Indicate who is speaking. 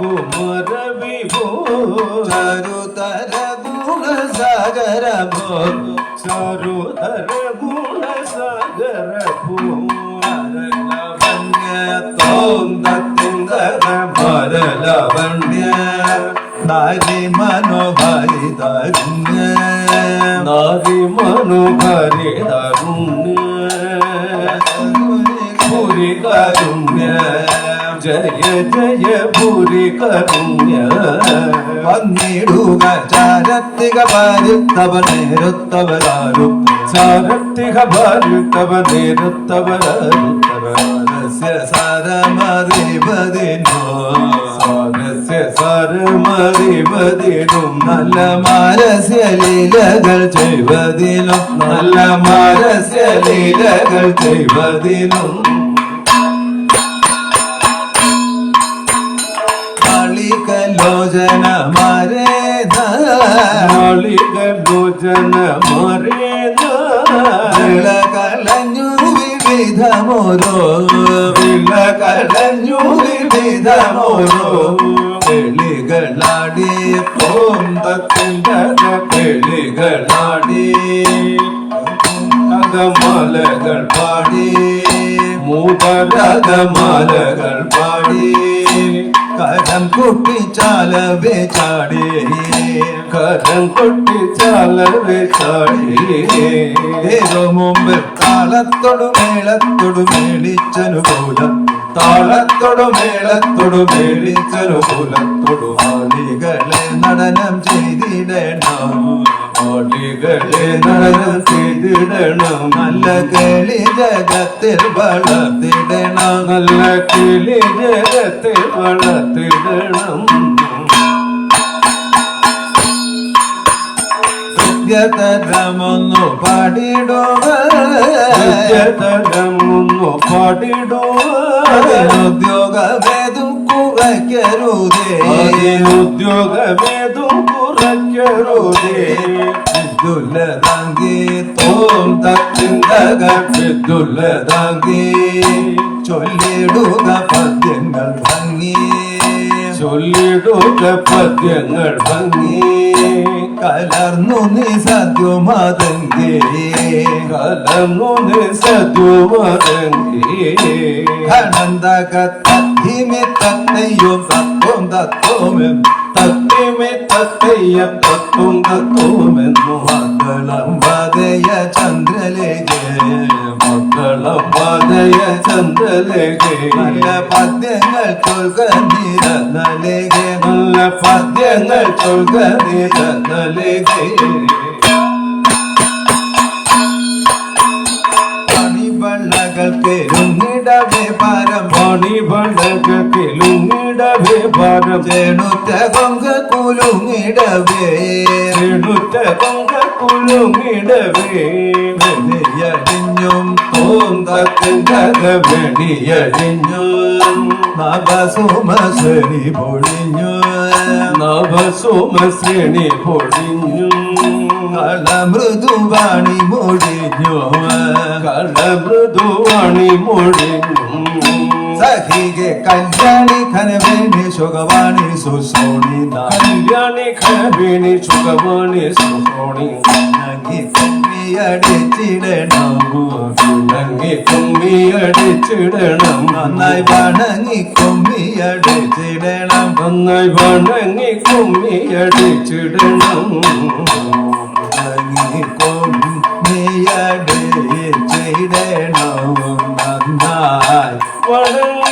Speaker 1: കുമാര വിഭോ ചരുതര ഗുണസാഗര ഭോ ചരുതര ഗുണസാഗര ഭോ മരലവണ്യ നാരി മനോഹരി തരുണ്യ നാരി മനോഹരി തരുണ്യ ഭൂരി കരുണ്യ ജയ ജയ ഭൂരി കരുണ്യ വന്നിടുക ചാരത്തിക ഭാരിത്തവ നേരുത്തവരാരു ചാരത്തിക ഭാരിത്തവ നേരുത്തവരാരുത്തവരസ്യ സാരമറിവതിനോ സാരസ്യ സാരമറിവതിനും നല്ല മാരസ്യ ലീലകൾ ചെയ്വതിനും നല്ല മാരസ്യ ലീലകൾ ചെയ്വതിനും ലോചന മരേന ലോചന മരേന വിളകളഞ്ഞു വിവിധമോരോ വിളകളഞ്ഞു വിവിധമോരോ വെളികളാടി കോന്തത്തിൻ്റെ വെളികളാടി അകമാലകൾ പാടി മൂതരകമാലകൾ പാടി കരം കൊട്ടി ചാലവേ ചാടി കരം കൊട്ടി ചാലവേ ചാടി ഏതോ മുമ്പ് താളത്തോടു മേളത്തോടു മേളിച്ചനുകൂലം താളത്തോടു മേളത്തോടു മേളിച്ചനുകൂലത്തോടു ആളികളെ നടനം ചെയ്തിടണം ആളികളെ നടനം ചെയ്തിടണം നല്ല കിളി ജഗത്തിൽ വളർത്തിടണം നല്ല കിളി ജഗത്തിൽ വളർത്തിടണം തരമൊന്നു പാടിടുക തരമൊന്നു പാടിടുക ഉദ്യോഗവേദം കുറയ്ക്കരുതേ ഉദ്യോഗവേദം കുറയ്ക്കരുതേ വിദ്യുല്ലതാങ്കി തോം തത്തിന്തക വിദ്യുല്ലതാങ്കി ചൊല്ലിടുക പദ്യങ്ങൾ ഭംഗി ചൊല്ലിടുക പദ്യങ്ങൾ ഭംഗി കലർന്നു നീ സദ്യുമതങ്കി കലർന്നു നീ സദ്യുമതങ്കി അനന്തക തത്തിമി തത്തയ്യും തത്വം തത്വമെന്നും തത്തിമി തത്തയ്യം തത്വം തത്വമെന്നു മംഗളം വദയ ചന്ദ്രലേഖ മംഗളം വദയ ചന്ദ്രലേഖ നല്ല പദ്യങ്ങൾ ചൊൽക നിരന്നലേഖ നല്ല പദ്യങ്ങൾ ചൊൽക നിരന്നലേഖ മണിവള്ളകൾ പെരുന്നിടവേ പരം മണിവള്ളകൾ പെരുന്നിടവേ പരം ചേണുറ്റ കൊങ്ക കുലുങ്ങിടവേ ചേണുറ്റ കൊങ്ക കുലുങ്ങിടവേ വെളിയടിഞ്ഞും തോന്തത്തിൻ്റെ വെളിയടിഞ്ഞും നവസുമശ്രേണി പൊഴിഞ്ഞു നവസുമശ്രേണി പൊഴിഞ്ഞു കളമൃദുവാണി മൊഴിഞ്ഞു കളമൃദുവാണി മൊഴിഞ്ഞു സഖിಗೆ ಕಲ್ಯಾಣಿ ಖನವೇಣಿ ಶುಗವಾಣಿ ಸುಸೋಣಿ ಕಲ್ಯಾಣಿ ಖನವೇಣಿ ಶುಗವಾಣಿ ಸುಸೋಣಿ ನಂಗೆ കുമ്മിയടിച്ചിടണം ನಂಗೆ കുമ്മിയടിച്ചിടണം നന്നായി വണങ്ങി കുമ്മിയടിച്ചിടണം നന്നായി വണങ്ങി കുമ്മിയടിച്ചിടണം വണങ്ങി കുമ്മിയടിച്ചിടണം നന്നായി വണങ്ങി